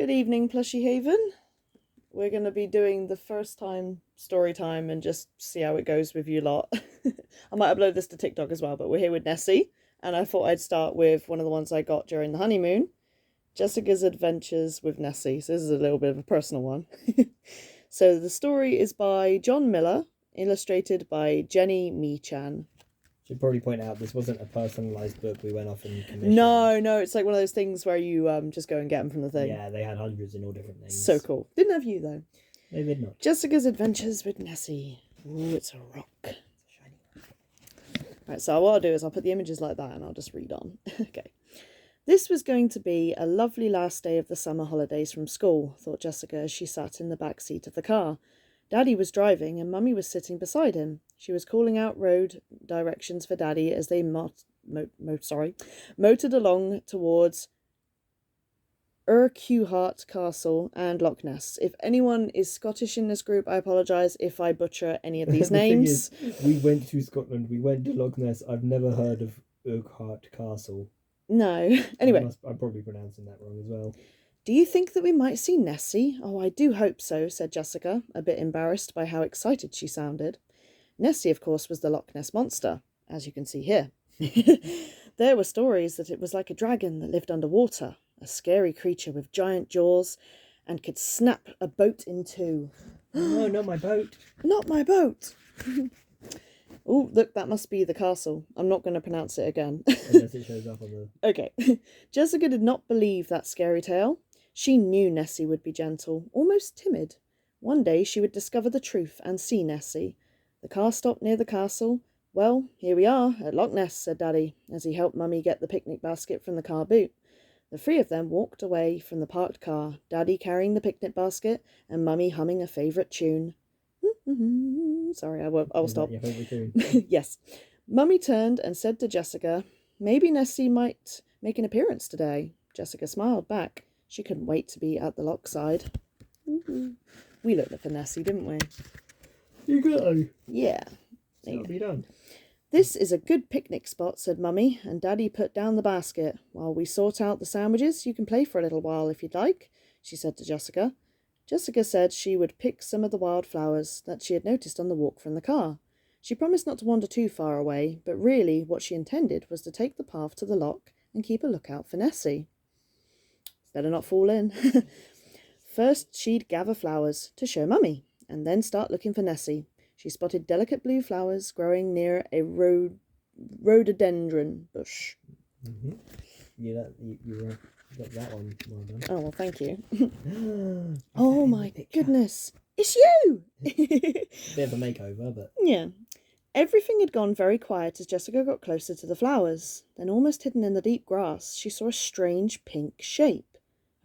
Good evening, Plushie Haven. We're going to be doing the first time story time and just see how it goes with you lot. I might upload this to TikTok as well, but we're here with Nessie, and I thought I'd start with one of the ones I got during the honeymoon, Jessica's Adventures with Nessie. So this is a little bit of a personal one. So the story is by John Millar, illustrated by Jenni Meechan. Should probably point out this wasn't a personalised book we went off and commissioned. No, it's like one of those things where you just go and get them from the thing. Yeah, they had hundreds in all different things. So cool. Didn't have you though. They did not. Jessica's Adventures with Nessie. Ooh, it's a rock. It's a shiny one. Right, so what I'll do is I'll put the images like that and I'll just read on. Okay. This was going to be a lovely last day of the summer holidays from school, thought Jessica as she sat in the back seat of the car. Daddy was driving and Mummy was sitting beside him. She was calling out road directions for Daddy as they motored along towards Urquhart Castle and Loch Ness. If anyone is Scottish in this group, I apologise if I butcher any of these names. Thing is, we went to Scotland, we went to Loch Ness. I've never heard of Urquhart Castle. No. Anyway. I'm probably pronouncing that wrong as well. Do you think that we might see Nessie? Oh, I do hope so, said Jessica, a bit embarrassed by how excited she sounded. Nessie, of course, was the Loch Ness monster, as you can see here. There were stories that it was like a dragon that lived underwater, a scary creature with giant jaws, and could snap a boat in two. No, not my boat. Not my boat. Oh, look, that must be the castle. I'm not going to pronounce it again. Unless it shows up on the... Okay. Jessica did not believe that scary tale. She knew Nessie would be gentle, almost timid. One day she would discover the truth and see Nessie. The car stopped near the castle. Well, here we are, at Loch Ness, said Daddy, as he helped Mummy get the picnic basket from the car boot. The three of them walked away from the parked car, Daddy carrying the picnic basket and Mummy humming a favourite tune. Sorry, I will stop. Your favourite tune? Yes. Mummy turned and said to Jessica, maybe Nessie might make an appearance today. Jessica smiled back. She couldn't wait to be at the loch side. We looked for Nessie, didn't we? You go. Yeah. That'll be done. This is a good picnic spot, said Mummy, and Daddy put down the basket. While we sort out the sandwiches, you can play for a little while if you'd like, she said to Jessica. Jessica said she would pick some of the wildflowers that she had noticed on the walk from the car. She promised not to wander too far away, but really what she intended was to take the path to the loch and keep a lookout for Nessie. Better not fall in. First, she'd gather flowers to show Mummy, and then start looking for Nessie. She spotted delicate blue flowers growing near a rhododendron bush. Mm-hmm. You got that one. Well done. Oh, well, thank you. Oh, my goodness. It's you! Bit of a makeover, but... Yeah. Everything had gone very quiet as Jessica got closer to the flowers. Then, almost hidden in the deep grass, she saw a strange pink shape.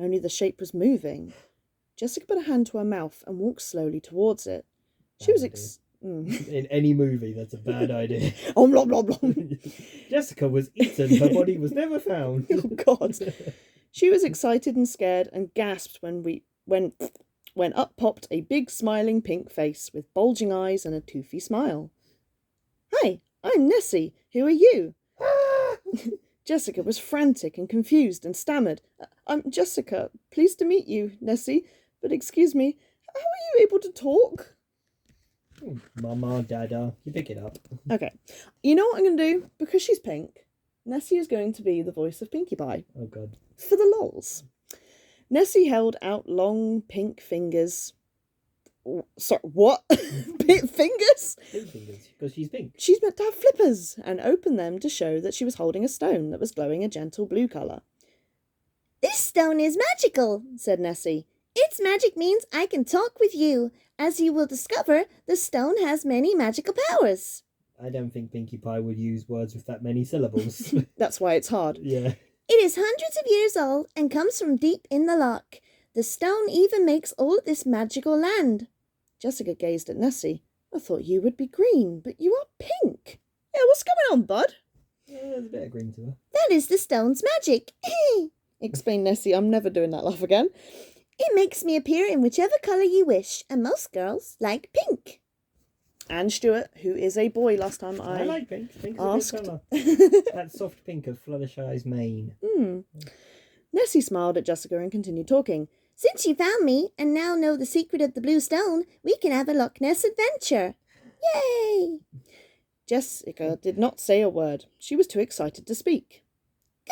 Only the shape was moving. Jessica put a hand to her mouth and walked slowly towards it. She was In any movie, that's a bad idea. Oh, blah, blah, blah. Jessica was eaten. Her body was never found. Oh, God. She was excited and scared and gasped when up popped a big smiling pink face with bulging eyes and a toothy smile. Hi, I'm Nessie. Who are you? Jessica was frantic and confused and stammered. I'm Jessica. Pleased to meet you, Nessie. But excuse me, how are you able to talk? Mama, Dada, you pick it up. Okay. You know what I'm going to do? Because she's pink, Nessie is going to be the voice of Pinkie Pie. Oh, God. For the lols. Nessie held out long pink fingers. Sorry, what? Pink fingers? Pink fingers, because she's pink. She's meant to have flippers, and opened them to show that she was holding a stone that was glowing a gentle blue colour. This stone is magical, said Nessie. Its magic means I can talk with you. As you will discover, the stone has many magical powers. I don't think Pinkie Pie would use words with that many syllables. That's why it's hard. Yeah. It is hundreds of years old and comes from deep in the loch. The stone even makes all of this magical land. Jessica gazed at Nessie. I thought you would be green, but you are pink. Yeah, what's going on, bud? There's a bit of green to her. That is the stone's magic, explained Nessie. I'm never doing that laugh again. It makes me appear in whichever colour you wish, and most girls like pink. And Stuart, who is a boy, last time I like pink. Pink's asked. a good colour. That soft pink of Fluttershy's mane. Nessie smiled at Jessica and continued talking. Since you found me and now know the secret of the blue stone, we can have a Loch Ness adventure. Yay! Jessica did not say a word. She was too excited to speak.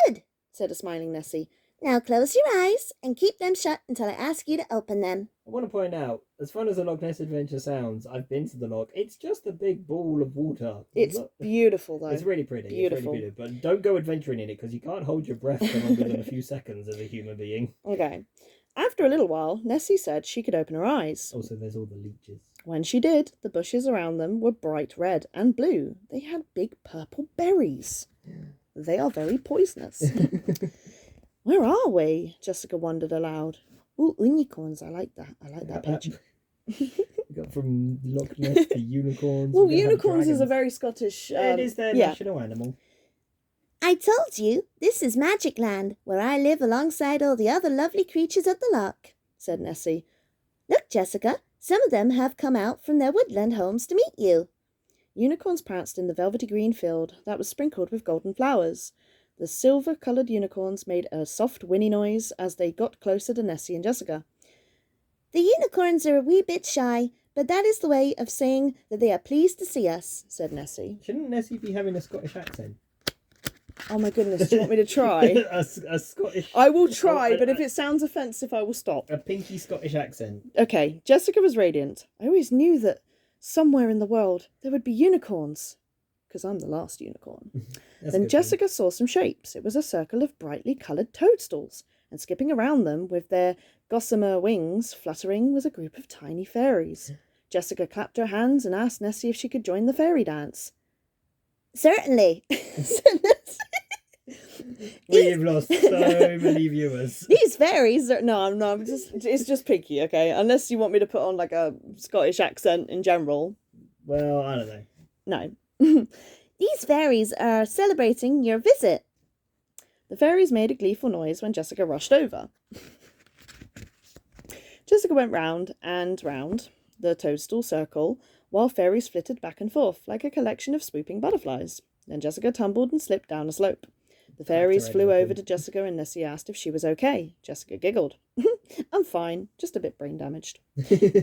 Good, said a smiling Nessie. Now close your eyes and keep them shut until I ask you to open them. I want to point out, as fun as a Loch Ness adventure sounds, I've been to the Loch. It's just a big ball of water. It's beautiful, though. It's really pretty. Beautiful. It's really beautiful. But don't go adventuring in it, because you can't hold your breath for longer than a few seconds as a human being. Okay. After a little while, Nessie said she could open her eyes. Also, there's all the leeches. When she did, the bushes around them were bright red and blue. They had big purple berries. They are very poisonous. Where are we? Jessica wondered aloud. Ooh, unicorns. I like that. I like that picture. We got from Loch Ness to unicorns. Well, unicorns is a very Scottish... it is their national animal. I told you, this is Magic Land, where I live alongside all the other lovely creatures of the loch, said Nessie. Look, Jessica, some of them have come out from their woodland homes to meet you. Unicorns pranced in the velvety green field that was sprinkled with golden flowers. The silver-coloured unicorns made a soft whinny noise as they got closer to Nessie and Jessica. The unicorns are a wee bit shy, but that is the way of saying that they are pleased to see us, said Nessie. Shouldn't Nessie be having a Scottish accent? Oh my goodness, do you want me to try? a Scottish... I will try, but if it sounds offensive, I will stop. A pinky Scottish accent. Okay, Jessica was radiant. I always knew that somewhere in the world there would be unicorns. Because I'm the last unicorn. Then Jessica saw some shapes. It was a circle of brightly coloured toadstools, and skipping around them with their gossamer wings fluttering was a group of tiny fairies. Jessica clapped her hands and asked Nessie if she could join the fairy dance. Certainly, said Nessie. We've lost so many viewers. These fairies are... No, it's just Pinky, okay? Unless you want me to put on like a Scottish accent in general. Well, I don't know. No. These fairies are celebrating your visit. The fairies made a gleeful noise when Jessica rushed over. Jessica went round and round the toadstool circle while fairies flitted back and forth like a collection of swooping butterflies. Then Jessica tumbled and slipped down a slope. The fairies flew over to Jessica and Nessie asked if she was okay. Jessica giggled. I'm fine, just a bit brain damaged.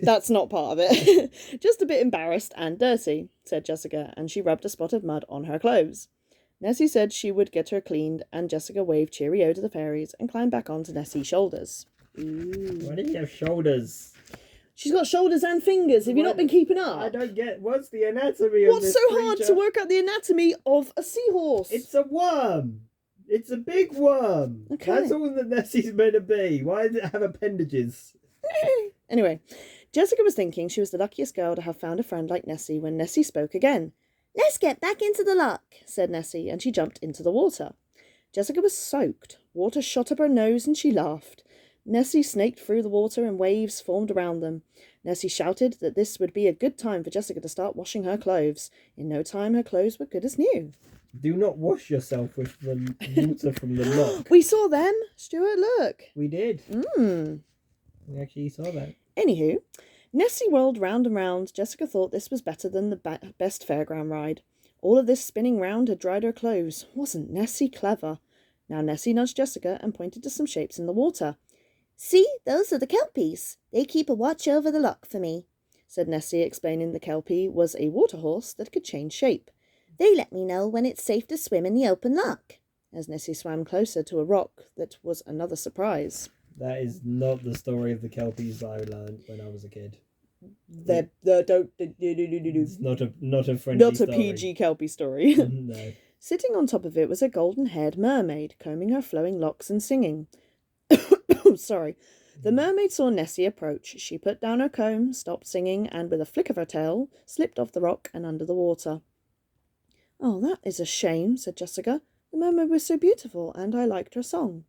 That's not part of it. Just a bit embarrassed and dirty, said Jessica, and she rubbed a spot of mud on her clothes. Nessie said she would get her cleaned, and Jessica waved cheerio to the fairies and climbed back onto Nessie's shoulders. Ooh. Why did you have shoulders? She's got shoulders and fingers. Have you not been keeping up? I don't get... What's the anatomy of What's this so creature? hard to work out the anatomy of a seahorse? It's a worm. It's a big worm. Okay. That's all that Nessie's meant to be. Why does it have appendages? Anyway, Jessica was thinking she was the luckiest girl to have found a friend like Nessie when Nessie spoke again. Let's get back into the loch, said Nessie, and she jumped into the water. Jessica was soaked. Water shot up her nose and she laughed. Nessie snaked through the water and waves formed around them. Nessie shouted that this would be a good time for Jessica to start washing her clothes. In no time her clothes were good as new. Do not wash yourself with the water from the loch. We saw them, Stuart, look. We did. We actually saw that. Anywho, Nessie whirled round and round. Jessica thought this was better than the best fairground ride. All of this spinning round had dried her clothes. Wasn't Nessie clever? Now Nessie nudged Jessica and pointed to some shapes in the water. See, those are the kelpies. They keep a watch over the loch for me, said Nessie, explaining the kelpie was a water horse that could change shape. They let me know when it's safe to swim in the open loch. As Nessie swam closer to a rock that was another surprise. That is not the story of the kelpies that I learned when I was a kid. It's not a friendly not a story. PG kelpie story. No. Sitting on top of it was a golden-haired mermaid, combing her flowing locks and singing. Sorry. The mermaid saw Nessie approach. She put down her comb, stopped singing, and with a flick of her tail, slipped off the rock and under the water. Oh, that is a shame, said Jessica. The mermaid was so beautiful, and I liked her song.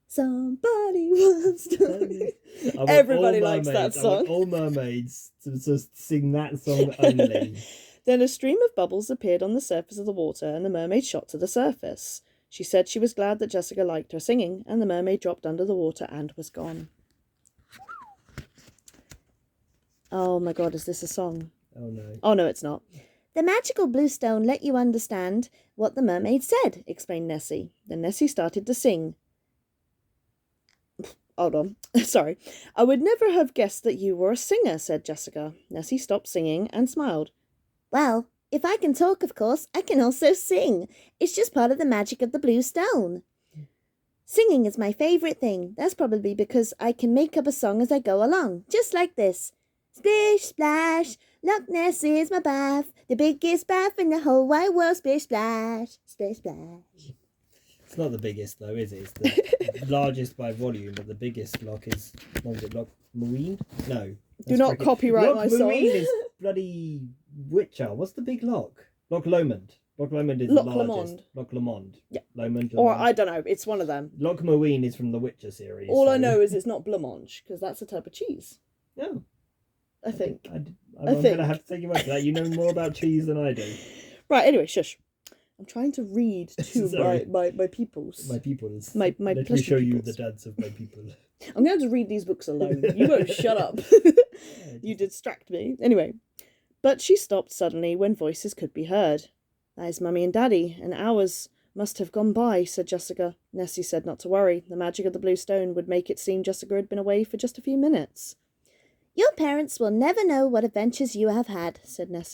Somebody wants to... Everybody likes that song. I want all mermaids to just sing that song only. Then a stream of bubbles appeared on the surface of the water, and the mermaid shot to the surface. She said she was glad that Jessica liked her singing, and the mermaid dropped under the water and was gone. Oh my god, is this a song? Oh no. Oh no, it's not. The magical blue stone let you understand what the mermaid said, explained Nessie. Then Nessie started to sing. hold on. Sorry. I would never have guessed that you were a singer, said Jessica. Nessie stopped singing and smiled. Well, if I can talk, of course, I can also sing. It's just part of the magic of the blue stone. Singing is my favourite thing. That's probably because I can make up a song as I go along, just like this. Splish, splash, Loch Ness is my bath, the biggest bath in the whole wide world. Splish, splash, splish, splash. It's not the biggest though, is it? It's the largest by volume, but the biggest loch is, what was it, Loch Marine? No. Do not copyright my song. Loch Marine is bloody Witcher. What's the big loch? Loch Lomond. Loch Lomond is Loch the largest. Lomond. Loch Lomond. Yeah. Lomond. Or I don't know. It's one of them. Loch Marine is from the Witcher series. All I know is it's not blancmange, because that's a type of cheese. No. I think. I'm going to have to take you back to that. You know more about cheese than I do. Right, anyway, shush. I'm trying to read to my peoples. My peoples. My Let me show you peoples. the dance of my people. I'm going to have to read these books alone. You won't shut up. You distract me. Anyway. But she stopped suddenly when voices could be heard. That is Mummy and Daddy, and hours must have gone by, said Jessica. Nessie said not to worry. The magic of the blue stone would make it seem Jessica had been away for just a few minutes. Your parents will never know what adventures you have had, said